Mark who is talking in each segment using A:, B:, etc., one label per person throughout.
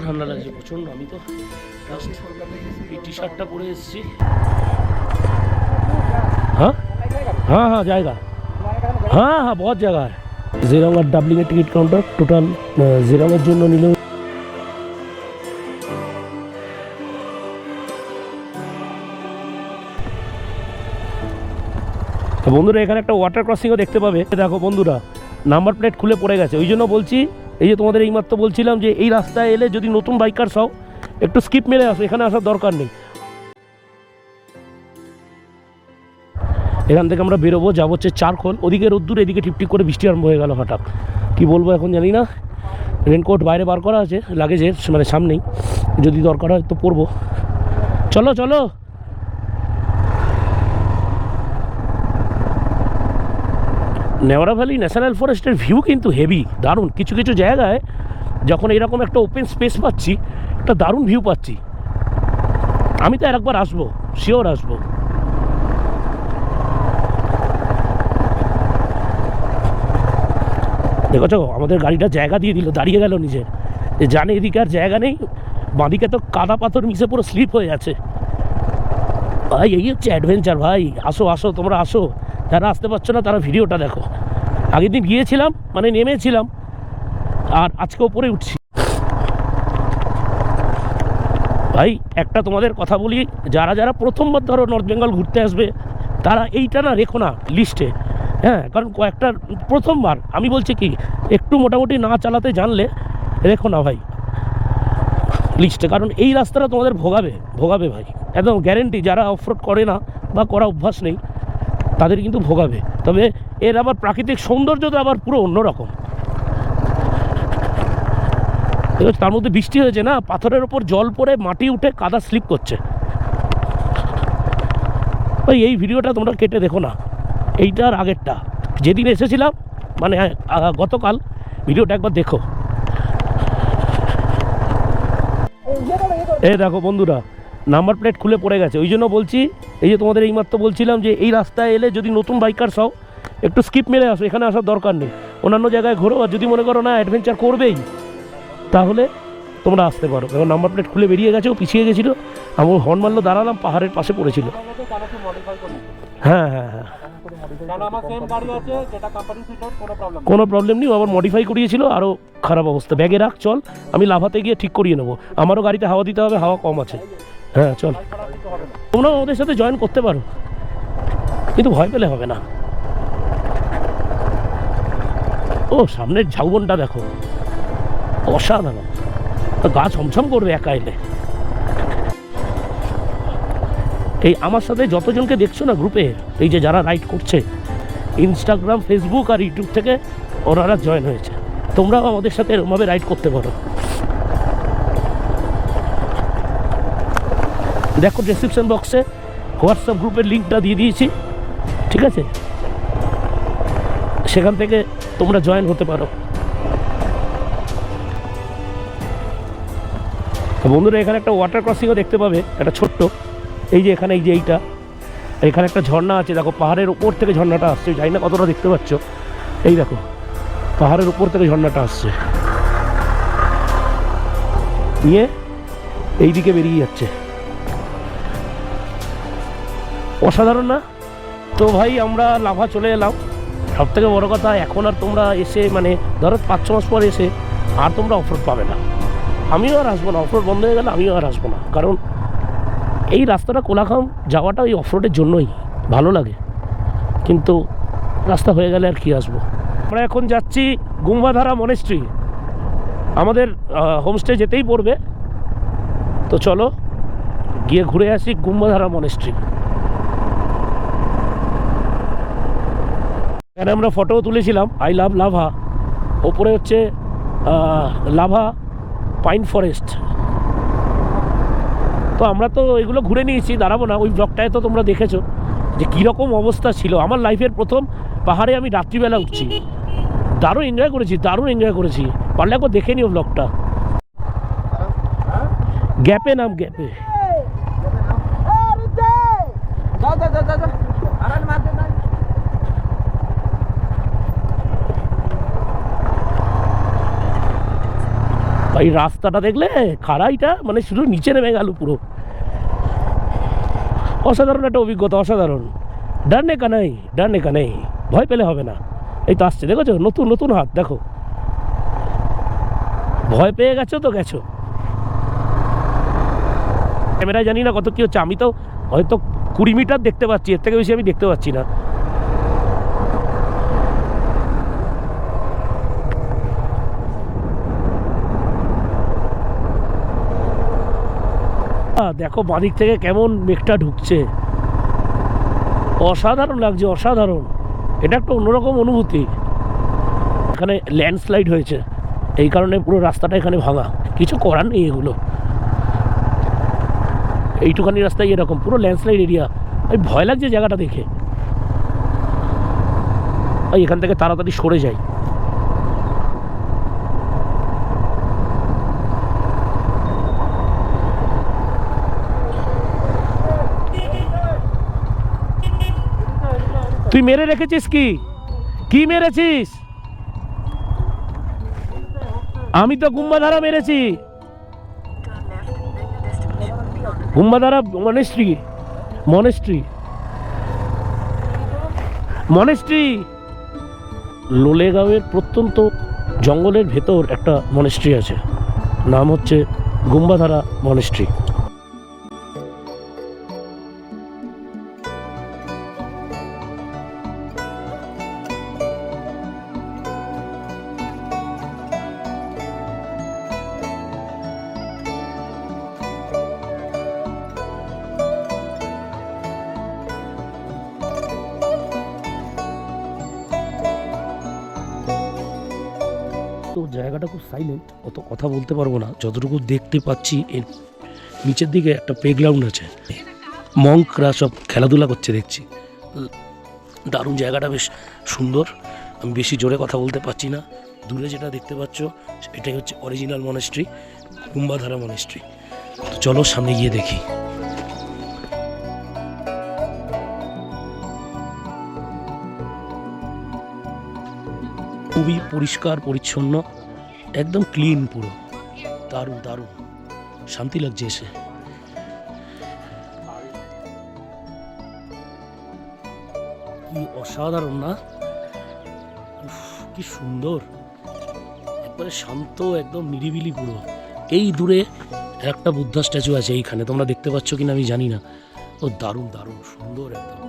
A: ঠান্ডা লাগছে প্রচণ্ড। আমি তো এই টি শার্টটা পরে এসেছি। हाँ हाँ हाँ जाएगा, हाँ हाँ बहुत जगह है। জিরং আর ডাবলিং এর টিকিট কাউন্টার টোটাল জিরং এর জন্য নিল বন্ধুরা। এখানে একটা ওয়াটার ক্রসিংও দেখতে পাবে। দেখো বন্ধুরা, নাম্বার প্লেট খুলে পড়ে গেছে। ওই জন্য বলছি, এই যে তোমাদের এইমাত্র বলছিলাম যে এই রাস্তায় এলে যদি নতুন বাইকার্স হও একটু স্কিপ মেরে আসো, এখানে আসার দরকার নেই। এখান থেকে আমরা বেরোবো, যাবো হচ্ছে চারখোল। ওদিকে রোদ্দুর, এদিকে টিপটিপ করে বৃষ্টি আরম্ভ হয়ে গেল হঠাৎ। কি বলবো এখন জানি না। রেনকোট বাইরে বার করা আছে লাগেজের মানে সামনেই, যদি দরকার হয় তো পরবো। চলো চলো। নেওয়ারা ভ্যালি ন্যাশনাল ফরেস্টের ভিউ কিন্তু হেভি, দারুণ। কিছু কিছু জায়গায় যখন এরকম একটা ওপেন স্পেস পাচ্ছি, একটা দারুণ ভিউ পাচ্ছি। আমি তো একবার আসবো, শিওর আসবো। দেখেছো আমাদের গাড়িটা জায়গা দিয়ে দিল, দাঁড়িয়ে গেল নিজে, জানে এদিকে আর জায়গা নেই। বাঁদিকে তো কাদা পাথর মিশে পুরো স্লিপ হয়ে আছে। ভাই এই হচ্ছে অ্যাডভেঞ্চার ভাই। আসো আসো, তোমরা আসো। যারা আসতে পারছো না তারা ভিডিওটা দেখো। আগের দিন গিয়েছিলাম, মানে নেমেছিলাম, আর আজকে ওপরে উঠছি। ভাই একটা তোমাদের কথা বলি, যারা যারা প্রথমবার ধরো নর্থ বেঙ্গল ঘুরতে আসবে, তারা এইটা না রেখো না লিস্টে। হ্যাঁ, কারণ কয়েকটা প্রথমবার, আমি বলছি কি একটু মোটামুটি না চালাতে জানলে রেখো না ভাই লিস্টে, কারণ এই রাস্তাটা তোমাদের ভোগাবে ভোগাবে ভাই, একদম গ্যারেন্টি। যারা অফরোড করে না বা করা অভ্যাস নেই তাদের কিন্তু ভোগাবে। তবে এর আবার প্রাকৃতিক সৌন্দর্যটা আবার পুরো অন্যরকম। তার মধ্যে বৃষ্টি হয়েছে না, পাথরের ওপর জল পড়ে মাটি উঠে কাদা স্লিপ করছে। ওই এই ভিডিওটা তোমরা কেটে দেখো না, এইটার আগেরটা যেদিন এসেছিলাম, মানে গতকাল, ভিডিওটা একবার দেখো। এই দেখো বন্ধুরা, নাম্বার প্লেট খুলে পড়ে গেছে। ওই জন্য বলছি, এই যে তোমাদের এইমাত্র বলছিলাম যে এই রাস্তায় এলে যদি নতুন বাইকার্স হও একটু স্কিপ মেরে আসো, এখানে আসার দরকার নেই। অন্যান্য জায়গায় ঘোরো, আর যদি মনে করো না অ্যাডভেঞ্চার করবেই, তাহলে তোমরা আসতে পারো। এখন নাম্বার প্লেট খুলে বেরিয়ে গেছে, ও পিছিয়ে গেছিলো, আমি হর্ন মারলো, দাঁড়ালাম, পাহাড়ের পাশে পড়েছিল। হ্যাঁ হ্যাঁ হ্যাঁ, কোনো প্রবলেম নেই। আবার মডিফাই করিয়েছিল, আরও খারাপ অবস্থা। ব্যাগে রাখ, চল, আমি লাভাতে গিয়ে ঠিক করিয়ে নেবো। আমারও গাড়িতে হাওয়া দিতে হবে, হাওয়া কম আছে। হ্যাঁ চল, তোমরাও আমাদের সাথে জয়েন করতে পারো, কিন্তু ভয় পেলে হবে না। ও সামনের ঝাউবনটা দেখো, অসাধারণ। গা ছমছম করবে একা এলে। এই আমার সাথে যতজনকে দেখছো না গ্রুপে, এই যে যারা রাইড করছে, ইনস্টাগ্রাম, ফেসবুক আর ইউটিউব থেকে ওনারা জয়েন হয়েছে। তোমরাও আমাদের সাথে এরকমভাবে রাইড করতে পারো। দেখো ডেসক্রিপশন বক্সে হোয়াটসঅ্যাপ গ্রুপের লিঙ্কটা দিয়ে দিয়েছি, ঠিক আছে? সেখান থেকে তোমরা জয়েন হতে পারো। বন্ধুরা এখানে একটা ওয়াটার ক্রসিংও দেখতে পাবে, একটা ছোট্ট। এই যে এখানে, এই যে এইটা, এখানে একটা ঝর্ণা আছে। দেখো পাহাড়ের উপর থেকে ঝর্ণাটা আসছে, জানি না কতটা দেখতে পাচ্ছ। এই দেখো পাহাড়ের উপর থেকে ঝর্ণাটা আসছে, নিয়ে এই দিকে বেরিয়ে যাচ্ছে। অসাধারণ না? তো ভাই আমরা লাভা চলে এলাম। সব থেকে বড়ো কথা, এখন আর তোমরা এসে, মানে ধরো 5-6 মাস পর এসে আর তোমরা অফরোড পাবে না। আমিও আর আসবো না, অফরোড বন্ধ হয়ে গেলে আমিও আর আসবো না। কারণ এই রাস্তাটা কোলাখাম যাওয়াটা ওই অফরোডের জন্যই ভালো লাগে, কিন্তু রাস্তা হয়ে গেলে আর কি আসবো। আমরা এখন যাচ্ছি গুম্বাধারা মনেস্ট্রি, আমাদের হোমস্টে যেতেই পড়বে। তো চলো গিয়ে ঘুরে আসি গুম্বাধারা মনেস্ট্রি। এখানে আমরা ফটোও তুলেছিলাম, আই লাভ লাভা। ওপরে হচ্ছে লাভা পাইন ফরেস্ট। তো আমরা তো এগুলো ঘুরে নিয়েছি, দাঁড়াবো না। ওই ব্লগটায় তো তোমরা দেখেছো যে কীরকম অবস্থা ছিল। আমার লাইফের প্রথম পাহাড়ে আমি রাত্রিবেলা উঠছি, দারুণ এনজয় করেছি, দারুণ এনজয় করেছি। পারলে একবার দেখে নিও ব্লগটা। গ্যাপে নাম, গ্যাপে। ভাই রাস্তাটা দেখলে খাড়াইটা মানে শুধু নিচে নেমে গেল পুরো। অসাধারণ একটা অভিজ্ঞতা, অসাধারণ। ডানে কানাই ভয় পেলে হবে না। এই তো আসছে, দেখেছো নতুন নতুন হাত, দেখো ভয় পেয়ে গেছো তো গেছো। ক্যামেরায় জানি না কত কি হচ্ছে, আমি তো হয়তো 20 মিটার দেখতে পাচ্ছি, এর থেকে বেশি আমি দেখতে পাচ্ছি না। দেখো বাঁদিক থেকে কেমন মেঘটা ঢুকছে, অসাধারণ লাগছে, অসাধারণ। এটা একটা অন্যরকম অনুভূতি। এখানে ল্যান্ডস্লাইড হয়েছে, এই কারণে পুরো রাস্তাটা এখানে ভাঙা, কিছু করার নেই এগুলো। এইটুখানি রাস্তায় এরকম পুরো ল্যান্ডস্লাইড এরিয়া। এই ভয় লাগছে জায়গাটা দেখে, এখান থেকে তাড়াতাড়ি সরে যাই। তুই মেরে রেখেছিস কি মেরেছিস? আমি তো গুম্বাধারা মেরেছি, গুম্বাধারা মনেস্ট্রি। লোলেগাঁওয়ের প্রত্যন্ত জঙ্গলের ভেতর একটা মনেস্ট্রি আছে, নাম হচ্ছে গুম্বাধারা মনেস্ট্রি। তো জায়গাটা খুব সাইলেন্ট, অত কথা বলতে পারবো না। যতটুকু দেখতে পাচ্ছি এর নিচের দিকে একটা প্লেগ্রাউন্ড আছে, মঙ্করা সব খেলাধুলা করছে দেখছি। দারুণ জায়গাটা, বেশ সুন্দর। আমি বেশি জোরে কথা বলতে পারছি না। দূরে যেটা দেখতে পাচ্ছ এটাই হচ্ছে অরিজিনাল মনেস্ট্রি, গুম্বাধারা মনেস্ট্রি। তো চলো সামনে গিয়ে দেখি। খুবই পরিষ্কার পরিচ্ছন্ন, একদম ক্লিন পুরো, দারুণ দারুণ, শান্তি লাগছে এসে। কি অসাধারণ না, কি সুন্দর, একবারে শান্ত, একদম নিরিবিলি পুরো। এই দূরে একটা বুদ্ধা স্ট্যাচু আছে, এইখানে তোমরা দেখতে পাচ্ছ কিনা আমি জানি না। ও দারুণ দারুণ সুন্দর, একদম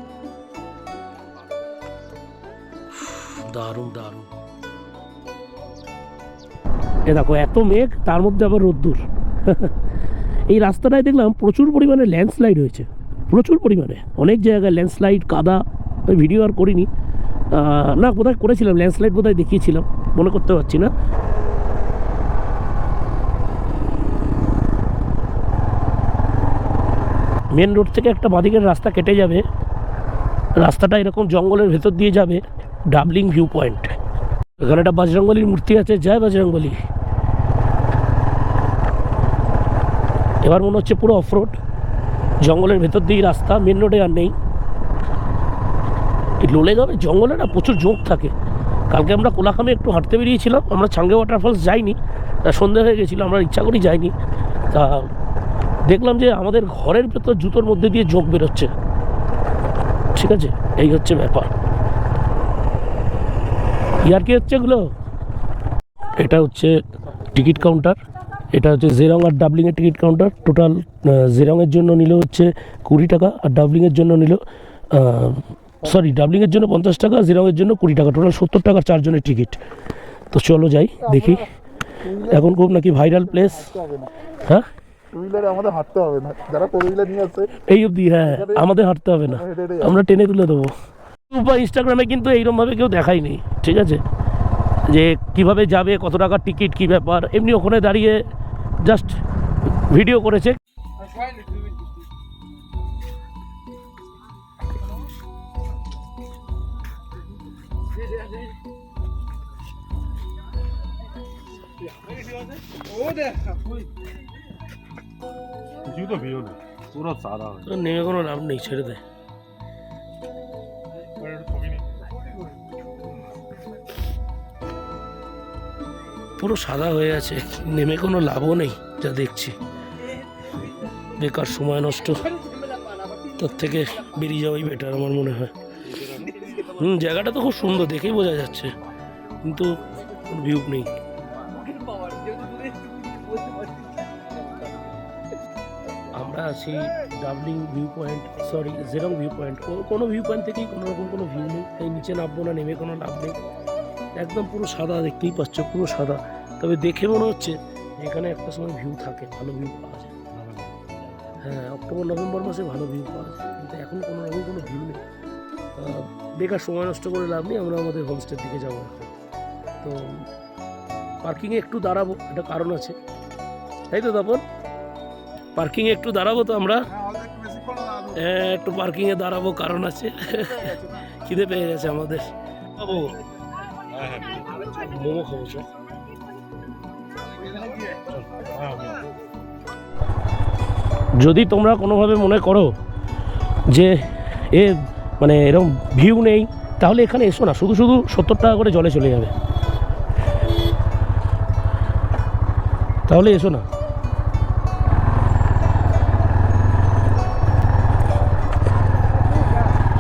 A: দারুণ দারুণ। এ দেখো এত মেঘ, তার মধ্যে আবার রোদ্দুর। এই রাস্তাটায় দেখলাম প্রচুর পরিমাণে ল্যান্ডস্লাইড হয়েছে, প্রচুর পরিমাণে, অনেক জায়গায় ল্যান্ডস্লাইড, কাদা। ওই ভিডিও আর করিনি, না কোথায় করেছিলাম ল্যান্ডস্লাইড, কোথায় দেখিয়েছিলাম মনে করতে পারছি না। মেন রোড থেকে একটা বাঁদিকের রাস্তা কেটে যাবে, রাস্তাটা এরকম জঙ্গলের ভেতর দিয়ে যাবে ডাবলিং ভিউ পয়েন্ট। এখানে একটা বজরংবলীর মূর্তি আছে, জয় বজরংবলী। এবার মনে হচ্ছে পুরো অফরোড, জঙ্গলের ভেতর দিয়েই রাস্তা, মেন রোডে আর নেই। এই লোলেগাঁওয়ের জঙ্গলে না প্রচুর ঝোঁক থাকে। কালকে আমরা কোলাখামে একটু হাঁটতে বেরিয়েছিলাম, আমরা চাঙ্গে ওয়াটারফলস যাইনি, সন্ধ্যে হয়ে গেছিলো, আমরা ইচ্ছা করেই যাইনি। তা দেখলাম যে আমাদের ঘরের ভেতর জুতোর মধ্যে দিয়ে ঝোঁক বেরোচ্ছে। ঠিক আছে, এই হচ্ছে ব্যাপার। ইয়ার কি হচ্ছে এগুলো? এটা হচ্ছে টিকিট কাউন্টার, এটা হচ্ছে জেরং আর ডাবলিংয়ের টিকিট কাউন্টার। টোটাল জেরংয়ের জন্য নিল হচ্ছে 20 টাকা, আর ডাবলিংয়ের জন্য নিল ডাবলিংয়ের জন্য 50 টাকা, জেরংয়ের জন্য 20 টাকা, টোটাল 70 টাকার 4 জনের টিকিট। তো চলো যাই দেখি, এখন খুব নাকি ভাইরাল প্লেস। হ্যাঁ
B: আমাদের হাঁটতে হবে না, যারা ফোর হুইলার নিয়ে আসছে
A: এই অবধি, হ্যাঁ আমাদের হাঁটতে হবে না, আমরা টেনে তুলে দেবো। ইনস্টাগ্রামে কিন্তু এইরকমভাবে কেউ দেখায়নি, ঠিক আছে, যে কিভাবে যাবে, কত টাকার টিকিট, কি ব্যাপার। এমনি ওখানে দাঁড়িয়ে জাস্ট ভিডিও করেছে। নেমে কোনো লাভ নেই, ছেড়ে দেয়। পুরো সাদা হয়ে আছে, নেমে কোনো লাভও নেই যা দেখছি, বেকার সময় নষ্ট, তার থেকে বেরিয়ে যাওয়াই বেটার আমার মনে হয়। জায়গাটা তো খুব সুন্দর, দেখেই বোঝা যাচ্ছে, কিন্তু ভিউ নেই। আমরা আছি ডাবলিং ভিউ পয়েন্ট, সরি জেরং ভিউ পয়েন্ট। কোনো ভিউ পয়েন্ট থেকেই কোনো রকম কোনো ভিউ নেই, তাই নিচে নামবো না, নেমে কোনো লাভ নেই। একদম পুরো সাদা, দেখতেই পাচ্ছ পুরো সাদা। তবে দেখে মনে হচ্ছে এখানে একটা সময় ভিউ থাকে, ভালো ভিউ পাওয়া যায়। হ্যাঁ, অক্টোবর নভেম্বর মাসে ভালো ভিউ পাওয়া যায়, কিন্তু এখন কোনো রকম কোনো ভিউ নেই। বেকার সময় নষ্ট করে লাভ নেই, আমরা আমাদের হোমস্টের দিকে যাবো এখন। তো পার্কিংয়ে একটু দাঁড়াবো, এটা কারণ আছে, তাই তো তপন? পার্কিংয়ে একটু দাঁড়াবো তো আমরা, একটু পার্কিংয়ে দাঁড়াবো, কারণ আছে, খিদে পেয়ে গেছে আমাদের। খাবো মোমো, খাবো চল। যদি তোমরা কোনোভাবে মনে করো যে মানে এরকম ভিউ নেই, তাহলে এখানে এসো না, শুধু শুধু 70 টাকা করে জলে চলে যাবে, তাহলে এসো না।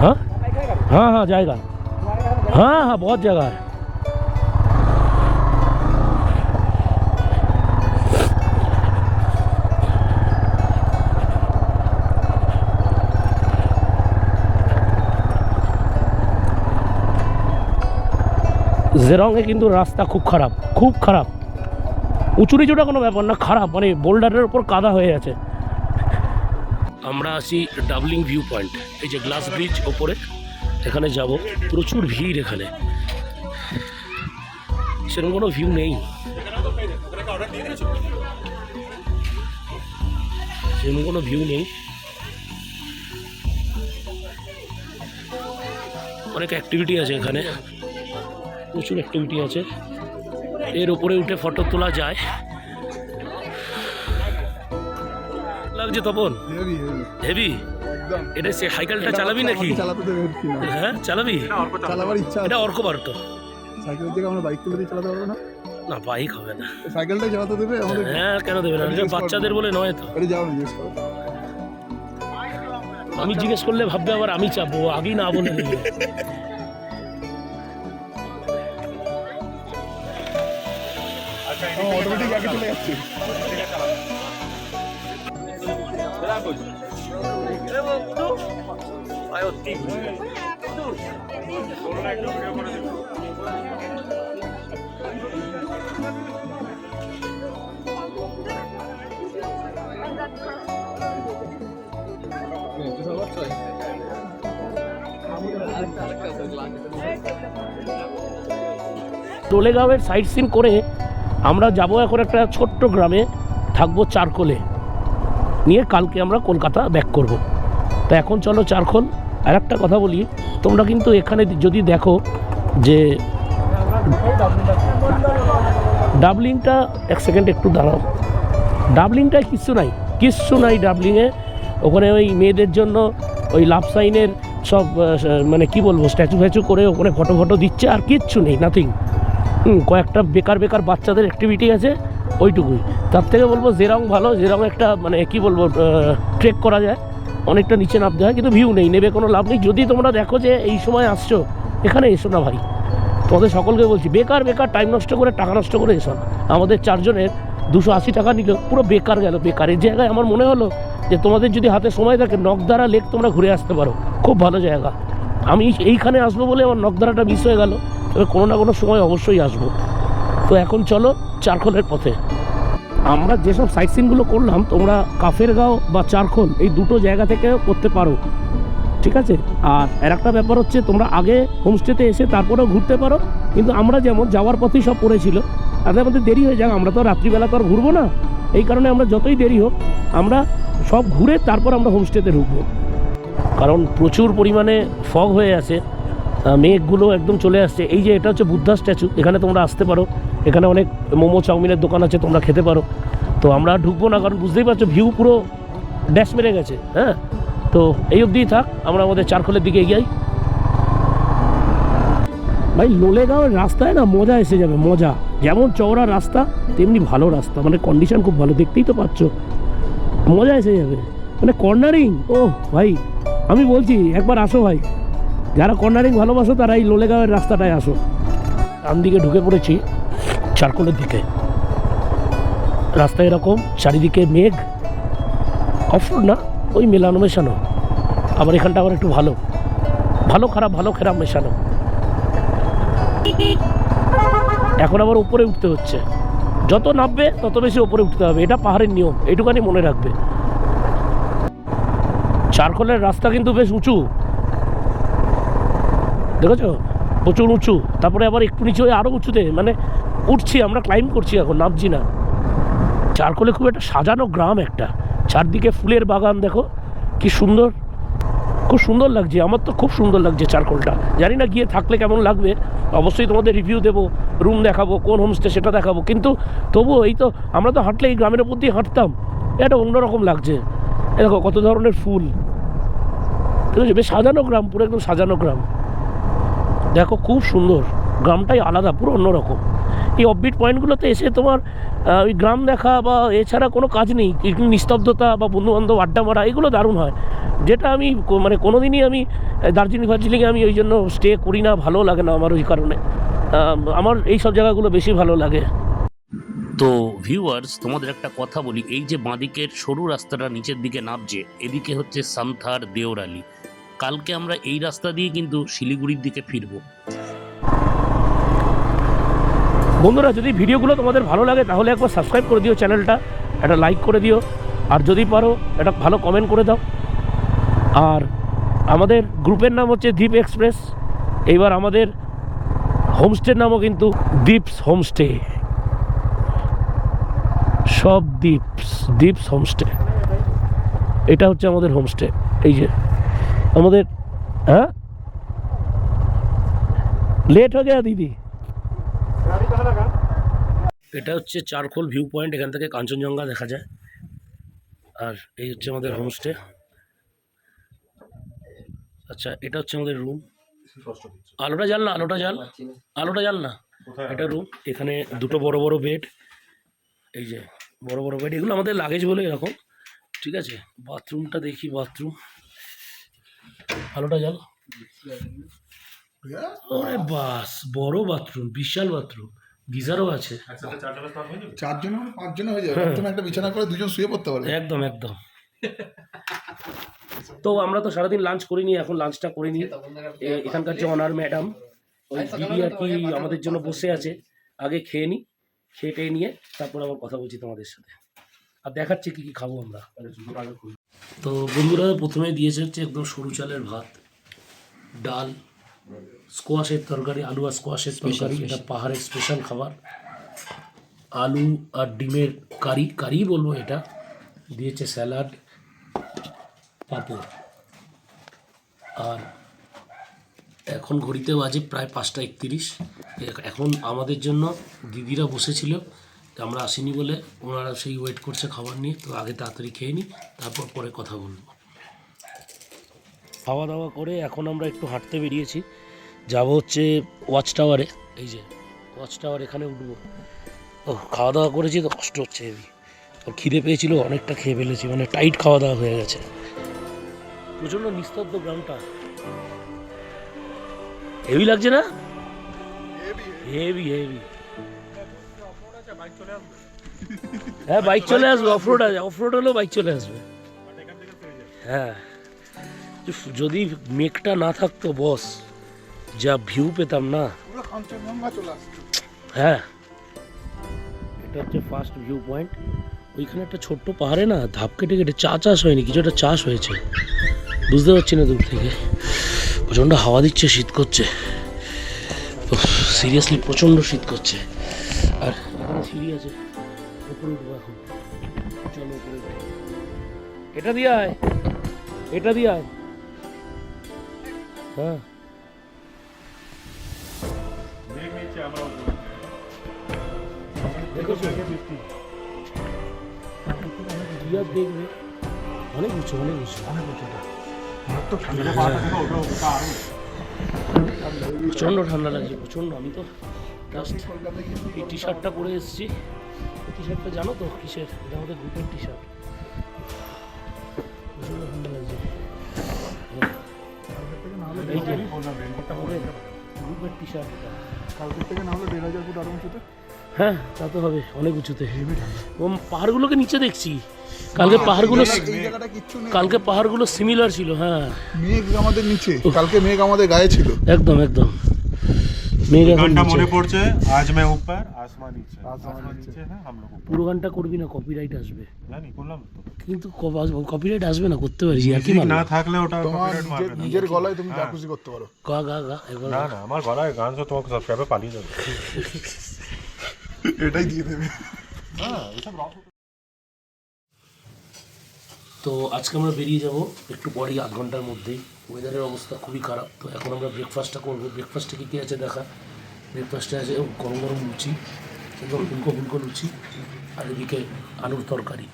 A: हाँ हाँ हाँ जाएगा, हाँ हाँ बहुत जगह है। জেরংয়ে কিন্তু রাস্তা খুব খারাপ, খুব খারাপ। উঁচু নিচুটা কোনো ব্যাপার না, খারাপ, মানে বোল্ডারের ওপর কাদা হয়ে আছে। আমরা আছি ডাবলিং ভিউ পয়েন্ট, এই যে গ্লাস ব্রিজ ওপরে, এখানে যাব। প্রচুর ভিড় এখানে, সেরকম কোনো ভিউ নেই, সেরকম কোনো ভিউ নেই। অনেক অ্যাক্টিভিটি আছে এখানে, প্রচুর অ্যাক্টিভিটি আছে। এর উপরে উঠে ফটো তোলা যায়। লাগছে তপন, হেভি। এটা সে সাইকেলটা চালাবি নাকি? হ্যাঁ চালাবি,
B: চালাবার ইচ্ছা।
A: এটা অর্কবার তো
B: সাইকেল থেকে আমরা বাইক তুলে দিয়ে চালাতে পারবো না?
A: না, বাইক হবে না,
B: সাইকেলটাই চালাতে দেবে আমাদের।
A: হ্যাঁ কেন দেবে না, এটা বাচ্চাদের বলে নয় তো।
B: আরে যাও, জিজ্ঞেস করো।
A: আমি জিজ্ঞেস করলে ভাববে আবার আমি চাপবো, আগেই না বলে দেবে।
B: অটোমেটিক আগে চলে যাচ্ছে।
A: ডোলেগাঁওয়ের সাইট সিন করে আমরা যাব এখন একটা ছোট্ট গ্রামে, থাকবো চারকোলে, নিয়ে কালকে আমরা কলকাতা ব্যাক করব। তা এখন চলো চারকোল। আর একটা কথা বলি, তোমরা কিন্তু এখানে যদি দেখো যে ডাবলিংটা, এক সেকেন্ড একটু দাঁড়াও, ডাবলিংটায় কিচ্ছু নাই, কিচ্ছু নাই ডাবলিংয়ে। ওখানে ওই মেয়েদের জন্য ওই লাভ সাইনের সব মানে কি বলবো, স্ট্যাচু ফ্যাচু করে ওখানে ফটো ফটো দিচ্ছে, আর কিচ্ছু নেই, নাথিং। কয়েকটা বেকার বেকার বাচ্চাদের অ্যাক্টিভিটি আছে, ওইটুকুই। তার থেকে বলবো জেরং ভালো, জেরং একটা মানে কি বলবো, ট্রেক করা যায়, অনেকটা নিচে নামতে হয়, কিন্তু ভিউ নেই, নেবে কোনো লাভ নেই। যদি তোমরা দেখো যে এই সময় আসছো, এখানে এসো না ভাই, তোমাদের সকলকে বলছি, বেকার বেকার টাইম নষ্ট করে, টাকা নষ্ট করে এসো না। আমাদের চারজনের 280 টাকা নিল, পুরো বেকার গেল, বেকার। এই জায়গায় আমার মনে হলো যে তোমাদের যদি হাতে সময় থাকে, নকদারা লেক তোমরা ঘুরে আসতে পারো, খুব ভালো জায়গা। আমি এইখানে আসবো বলে আমার নকদারাটা মিস হয়ে গেল, তবে কোনো না কোনো সময় অবশ্যই আসবো। তো এখন চলো চারকোলের পথে। আমরা যেসব সাইট সিনগুলো করলাম, তোমরা কাফেরগাঁও বা চারকোল এই দুটো জায়গা থেকে করতে পারো, ঠিক আছে। আর একটা ব্যাপার হচ্ছে, তোমরা আগে হোমস্টেতে এসে তারপরেও ঘুরতে পারো, কিন্তু আমরা যেমন যাওয়ার পথেই সব পড়েছিল, তাতে আমাদের দেরি হয়ে যাক, আমরা তো রাত্রিবেলা তো আর ঘুরবো না, এই কারণে আমরা যতই দেরি হোক আমরা সব ঘুরে তারপর আমরা হোমস্টেতে ঢুকবো। কারণ প্রচুর পরিমাণে ফগ হয়ে আছে, মেঘগুলো একদম চলে আসছে। এই যে এটা হচ্ছে বুদ্ধা স্ট্যাচু, এখানে তোমরা আসতে পারো, এখানে অনেক মোমো চাউমিনের দোকান আছে, তোমরা খেতে পারো। তো আমরা ঢুকবো না, কারণ বুঝতেই পারছো ভিউ পুরো ড্যাশ মেরে গেছে। হ্যাঁ, তো এই অবধিই থাক, আমরা আমাদের চারকোলের দিকে এগিয়ে যাই। ভাই লোলেগাঁওয়ের রাস্তায় না মজা এসে যাবে, মজা। যেমন চওড়া রাস্তা তেমনি ভালো রাস্তা, মানে কন্ডিশন খুব ভালো, দেখতেই তো পাচ্ছ, মজা এসে যাবে। মানে কর্নারিং, ও ভাই আমি বলছি একবার আসো ভাই, যারা কর্নারিং ভালোবাসো তারা এই লোলেগাঁওয়ের রাস্তাটায় আসো। ডান দিকে ঢুকে পড়েছি চারকোলের দিকে। রাস্তা এরকম, চারিদিকে মেঘ, অফরোড না, ওই মেলানো মেশানো। আবার এখানটা আবার একটু ভালো, ভালো খারাপ ভালো খারাপ মেশানো। এখন আবার উপরে উঠতে হচ্ছে, যত নামবে তত বেশি উপরে উঠতে হবে, এটা পাহাড়ের নিয়ম, এইটুখানি মনে রাখবে। চারকোলের রাস্তা কিন্তু বেশ উঁচু, দেখেছো, প্রচুর উঁচু। তারপরে আবার একটু নিচে হয়ে আরও উঁচুতে, মানে উঠছি আমরা, ক্লাইম্ব করছি এখন, নামছি না। চারকোলে খুব একটা সাজানো গ্রাম একটা, চারদিকে ফুলের বাগান, দেখো কি সুন্দর, খুব সুন্দর লাগছে। আমার তো খুব সুন্দর লাগছে চারকোলটা। জানি না গিয়ে থাকলে কেমন লাগবে, অবশ্যই তোমাদের রিভিউ দেবো, রুম দেখাবো, কোন হোমস্টে সেটা দেখাবো। কিন্তু তবুও এই তো, আমরা তো হাঁটলে এই গ্রামের উপর দিয়ে হাঁটতাম, এটা অন্যরকম লাগছে। দেখো কত ধরনের ফুল, ঠিক আছে, বেশ সাজানো গ্রাম, পুরো একদম সাজানো গ্রাম। দেখো খুব সুন্দর, গ্রামটাই আলাদা, পুরো অন্যরকম। এই অফবিট পয়েন্টগুলোতে এসে তোমার ওই গ্রাম দেখা বা এছাড়া কোনো কাজ নেই, নিস্তব্ধতা বা বন্ধুবান্ধব আড্ডা মারা, এগুলো দারুণ হয়। যেটা আমি মানে কোনো দিনই আমি দার্জিলিংয়ে আমি ওই জন্য স্টে করি না, ভালো লাগে না আমার ওই কারণে। আমার এই সব জায়গাগুলো বেশি ভালো লাগে।
C: তো ভিউয়ার্স, তোমাদের একটা কথা বলি, এই যে বাঁদিকের সরু রাস্তাটা নিচের দিকে নামছে, এদিকে হচ্ছে সামথার দেওরালি। কালকে আমরা এই রাস্তা দিয়ে কিন্তু শিলিগুড়ির দিকে ফিরবো।
A: বন্ধুরা, যদি ভিডিওগুলো তোমাদের ভালো লাগে তাহলে একবার সাবস্ক্রাইব করে দিও চ্যানেলটা, একটা লাইক করে দিও, আর যদি পারো একটা ভালো কমেন্ট করে দাও। আর আমাদের গ্রুপের নাম হচ্ছে দ্বীপ এক্সপ্রেস। এইবার আমাদের হোমস্টের নামও কিন্তু দ্বীপস হোমস্টে, সব দ্বীপস হোমস্টে। এটা হচ্ছে আমাদের হোমস্টে, এই যে আমাদের। হ্যাঁ, লেট হয়ে গেছে দিদি। এটা হচ্ছে চারকোল ভিউ পয়েন্ট, এখান থেকে কাঞ্চনজঙ্ঘা দেখা যায়। আর এই হচ্ছে আমাদের হোমস্টে। আচ্ছা, এটা হচ্ছে আমাদের রুম। আলোটা জ্বাল না, আলোটা জ্বাল না। এটা রুম, এখানে দুটো বড় বড় বেড, এই যে বড় বড় বেড, এগুলো আমাদের লাগেজ বলে এরকম, ঠিক আছে। বাথরুমটা দেখি, বাথরুম, আলোটা জ্বাল। আরে বাস, বড় বাথরুম, বিশাল বাথরুম, গিজারও আছে।
B: চারজন 5 হয়ে যাবে, একজন একটা বিছানা করে দুজন শুয়ে পড়তে পারবে।
A: একদম একদম। তো আমরা তো সারাদিন লাঞ্চ করিনি, এখন লাঞ্চটা করে নিই। এখানকার যে অনার ম্যাডাম, ওই দিদি আর কি আমাদের জন্য বসে আছে, আগে খেয়ে নিই, খেয়ে নিয়ে তারপর আবার কথা বলছি তোমাদের সাথে, আর দেখাচ্ছি কী কী খাবো আমরা। তো বন্ধুরা, প্রথমে দিয়েছে হচ্ছে একদম সরু চালের ভাত, ডাল, স্কোয়াশের তরকারি, আলু আর স্কোয়াশের তরকারি, এটা পাহাড়ের স্পেশাল খাবার। আলু আর ডিমের কারি বলবো এটা, দিয়েছে স্যালাড, পাঁপড়। আর এখন ঘড়িতে বাজে প্রায় 5টা 31। এখন আমাদের জন্য দিদিরা বসেছিল, আমরা আসিনি বলে ওনারা সেই ওয়েট করছে খাবার নিয়ে। তো আগে তাড়াতাড়ি খেয়ে নিই, তারপর পরে কথা বলবো। খাওয়া দাওয়া করে এখন আমরা একটু হাঁটতে বেরিয়েছি, যাব হচ্ছে ওয়াচ টাওয়ারে। এই যে ওয়াচ টাওয়ার, এখানে উঠবো। ও, খাওয়া দাওয়া করেছি তো কষ্ট হচ্ছে হেবি, খিদে পেয়েছিল, অনেকটা খেয়ে ফেলেছি, মানে টাইট খাওয়া দাওয়া হয়ে গেছে। প্রচণ্ড নিস্তব্ধ গ্রামটা, হেভি লাগছে না? হেভি। হ্যাঁ, বাইক চলে আসবে, অফরোড আছে, অফরোড হলেও বাইক চলে আসবে। হ্যাঁ, যদি মেঘটা না থাকতো বস, যা ভিউ পেতাম না। হ্যাঁ, এটা হচ্ছে ফার্স্ট ভিউ পয়েন্ট। ওইখানে একটা ছোট্ট পাহাড়ে না ধাপ কেটে চাষ হয়নি, কিছু একটা চাষ হয়েছে, বুঝতে পারছি না দূর থেকে। প্রচণ্ড হাওয়া দিচ্ছে, শীত করছে, সিরিয়াসলি প্রচণ্ড শীত করছে। আর এখানে সিঁড়ি আছে, উপরে উঠবো এখন, চলো উপরে উঠে। এটা দিয়ে আয়। হ্যাঁ, দেখবে অনেক উঁচু। প্রচণ্ড ঠান্ডা লাগছে, প্রচণ্ড। আমি তো জাস্ট
B: কলকাতায় গিয়ে
A: এই টি শার্টটা পরে এসেছি। এই টি শার্টটা জানো তো কিসের? এটা আমাদের গ্রুপের টি শার্ট। এই যে এটা আমাদের গ্রুপের টি শার্ট এটা।
B: কালকের থেকে না হলে 1500 ফুট আরো উঁচুতে।
A: হ্যাঁ তা তো হবে, অনেক উঁচুতে। ও পাহাড়গুলোকে নিচে দেখছি। কালকে পাহাড়গুলো
B: এই জায়গাটা কিচ্ছু নেই,
A: কালকে পাহাড়গুলো সিমিলার ছিল। হ্যাঁ
B: মেঘ আমাদের নিচে, কালকে মেঘ আমাদের গায়ে ছিল।
A: একদম একদম মেঘ এখন
D: गाना
A: নিচে।
D: मने पड़ছে आज मैं ऊपर आसमान नीचे
B: आसमान नीचे
D: है हम लोग ऊपर
A: পুরো গানটা করবি না, কপিরাইট আসবে।
D: জানি করলাম তো
A: কিন্তু কপিরাইট আসবে না, করতে পারি আর কি
D: মিউজিক
A: মানে।
D: না থাকলে ওটা
B: তোমার
D: কপিরাইট মারবে না
B: নিজের গলায় তুমি যা খুশি করতে পারো।
A: গা গা গা একবার
D: না না আমার গলায় গান তো তোমাকে সাবস্ক্রাইবে পালিয়ে যাবে
B: এটাই দিয়ে দেবে।
D: হ্যাঁ এসব রক
A: তো আজকে আমরা বেরিয়ে যাব একটু পরেই, 8 ঘন্টার মধ্যেই। ওয়েদারের অবস্থা খুবই খারাপ। তো এখন আমরা ব্রেকফাস্টটা করবো। ব্রেকফাস্টে কী কী আছে দেখা। ব্রেকফাস্টে আছে গরম গরম লুচি, একদম ফুলকো ফুলকো লুচি, আর এদিকে আলুর তরকারি।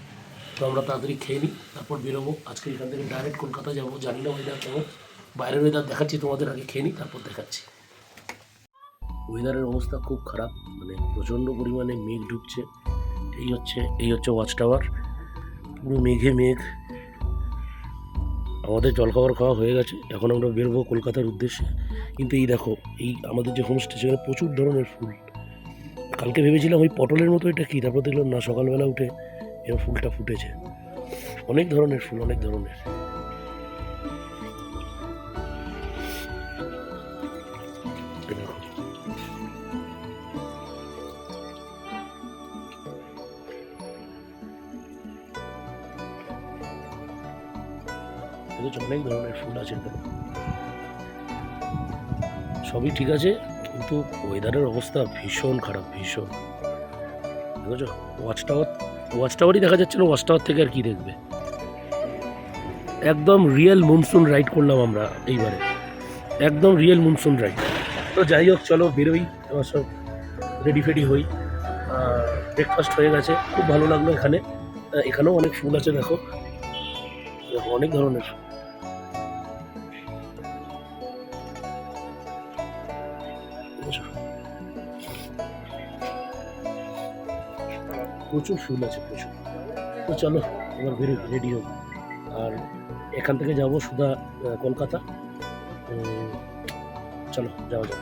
A: তো আমরা তাড়াতাড়ি খেয়ে নিই, তারপর বেরোবো। আজকে এখান থেকে ডাইরেক্ট কলকাতা যাবো। জানি না ওয়েদার কেমন, বাইরের ওয়েদার দেখাচ্ছি তোমাদের, আগে খেয়ে নিই তারপর দেখাচ্ছি। ওয়েদারের অবস্থা খুব খারাপ, মানে প্রচণ্ড পরিমাণে মেঘ ঢুকছে। এই হচ্ছে ওয়াচ টাওয়ার, পুরো মেঘে মেঘ। আমাদের জলখাবার খাওয়া হয়ে গেছে, এখন আমরা বেরোবো কলকাতার উদ্দেশ্যে। কিন্তু এই দেখো, এই আমাদের যে হোমস্টে সেখানে প্রচুর ধরনের ফুল। কালকে ভেবেছিলাম ওই পটলের মতো এটা কী, তারপর দেখলাম না, সকালবেলা উঠে এরকম ফুলটা ফুটেছে। অনেক ধরনের ফুল, অনেক ধরনের। এই দেখো। দেখেছো, অনেক ধরনের ফুল আছে এখানে। সবই ঠিক আছে, কিন্তু ওয়েদারের অবস্থা ভীষণ খারাপ, ভীষণ। বুঝেছো, ওয়াচ টাওয়ারই দেখা যাচ্ছে না। ওয়াচ টাওয়ার থেকে আর কি দেখবে। একদম রিয়েল মনসুন রাইড করলাম আমরা এইবারে, একদম রিয়েল মনসুন রাইড। তো যাই হোক, চলো বেরোই, আমার সব রেডি ফেডি হই। ব্রেকফাস্ট হয়ে গেছে, খুব ভালো লাগলো এখানে। এখানেও অনেক ফুল আছে, দেখো অনেক ধরনের। প্রচুর ফুল আছে, প্রচুর। তো চলো এবার বেরোই, রেডি হোক। আর এখান থেকে যাবো সুদা কলকাতা। চলো যাওয়া যাক।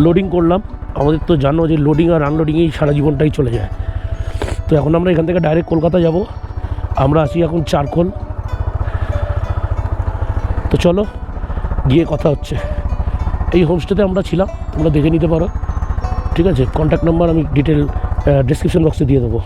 A: লোডিং করলাম। আমাদের তো জানো যে লোডিং আর আনলোডিংয়েই সারা জীবনটাই চলে যায়। তো এখন আমরা এখান থেকে ডাইরেক্ট কলকাতা যাব। আমরা আছি এখন চারকোল। তো চলো গিয়ে কথা হচ্ছে। এই হোমস্টেতে আমরা ছিলাম, তোমরা দেখে নিতে পারো, ঠিক আছে? কন্ট্যাক্ট নাম্বার আমি ডিটেল ডেসক্রিপশন বক্সে দিয়ে দেবো।